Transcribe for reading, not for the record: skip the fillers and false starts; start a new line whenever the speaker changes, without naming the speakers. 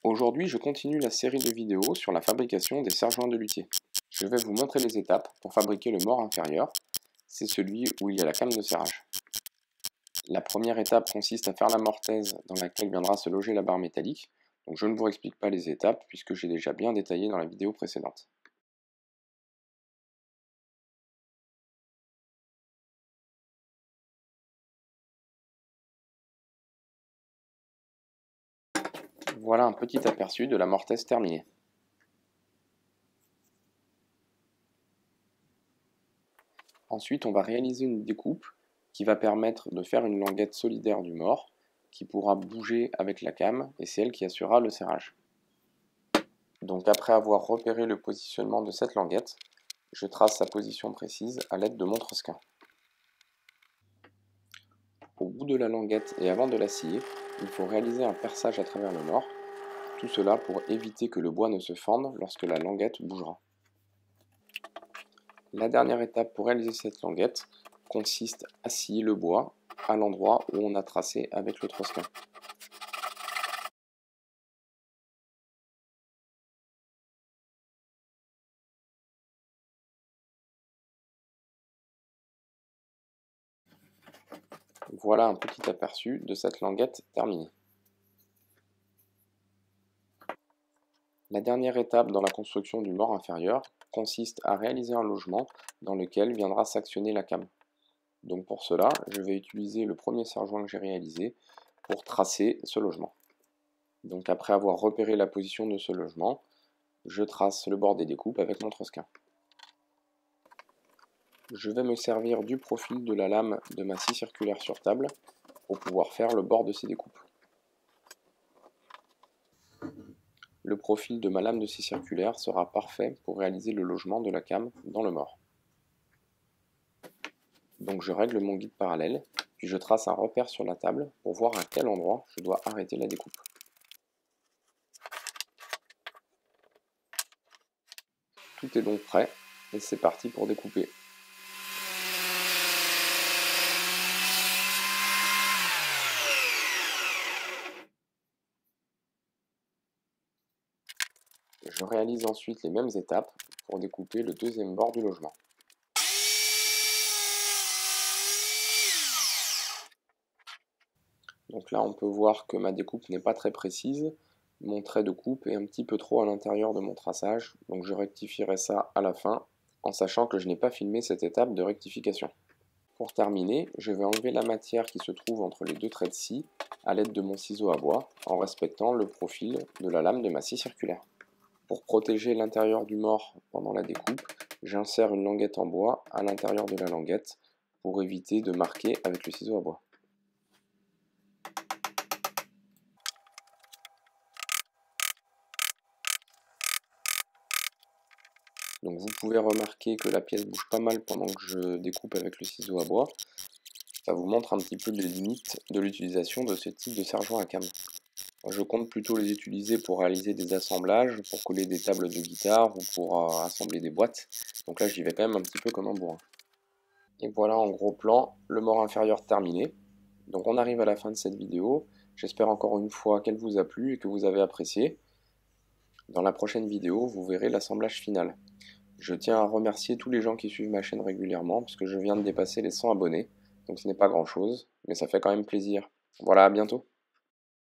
Aujourd'hui, je continue la série de vidéos sur la fabrication des serre-joints de luthier. Je vais vous montrer les étapes pour fabriquer le mort inférieur. C'est celui où il y a la came de serrage. La première étape consiste à faire la mortaise dans laquelle viendra se loger la barre métallique. Donc je ne vous explique pas les étapes puisque j'ai déjà bien détaillé dans la vidéo précédente. Voilà un petit aperçu de la mortaise terminée. Ensuite, on va réaliser une découpe qui va permettre de faire une languette solidaire du mort qui pourra bouger avec la came et c'est elle qui assurera le serrage. Donc après avoir repéré le positionnement de cette languette, je trace sa position précise à l'aide de mon Trosquin. Au bout de la languette et avant de la scier, il faut réaliser un perçage à travers le mort, tout cela pour éviter que le bois ne se fende lorsque la languette bougera. La dernière étape pour réaliser cette languette consiste à scier le bois à l'endroit où on a tracé avec le Trosquin. Voilà un petit aperçu de cette languette terminée. La dernière étape dans la construction du mort inférieur consiste à réaliser un logement dans lequel viendra s'actionner la came. Donc pour cela, je vais utiliser le premier serre-joint que j'ai réalisé pour tracer ce logement. Donc après avoir repéré la position de ce logement, je trace le bord des découpes avec mon Trosquin. Je vais me servir du profil de la lame de ma scie circulaire sur table pour pouvoir faire le bord de ces découpes. Le profil de ma lame de scie circulaire sera parfait pour réaliser le logement de la came dans le mort. Donc je règle mon guide parallèle, puis je trace un repère sur la table pour voir à quel endroit je dois arrêter la découpe. Tout est donc prêt et c'est parti pour découper. Je réalise ensuite les mêmes étapes pour découper le deuxième bord du logement. Donc là on peut voir que ma découpe n'est pas très précise, mon trait de coupe est un petit peu trop à l'intérieur de mon traçage, donc je rectifierai ça à la fin, en sachant que je n'ai pas filmé cette étape de rectification. Pour terminer, je vais enlever la matière qui se trouve entre les deux traits de scie à l'aide de mon ciseau à bois, en respectant le profil de la lame de ma scie circulaire. Pour protéger l'intérieur du mort pendant la découpe, j'insère une languette en bois à l'intérieur de la languette pour éviter de marquer avec le ciseau à bois. Donc vous pouvez remarquer que la pièce bouge pas mal pendant que je découpe avec le ciseau à bois. Ça vous montre un petit peu les limites de l'utilisation de ce type de serre-joint à came. Je compte plutôt les utiliser pour réaliser des assemblages, pour coller des tables de guitare ou pour assembler des boîtes. Donc là j'y vais quand même un petit peu comme un bourrin. Et voilà en gros plan, le mort inférieur terminé. Donc on arrive à la fin de cette vidéo. J'espère encore une fois qu'elle vous a plu et que vous avez apprécié. Dans la prochaine vidéo, vous verrez l'assemblage final. Je tiens à remercier tous les gens qui suivent ma chaîne régulièrement, parce que je viens de dépasser les 100 abonnés. Donc ce n'est pas grand chose, mais ça fait quand même plaisir. Voilà, à bientôt.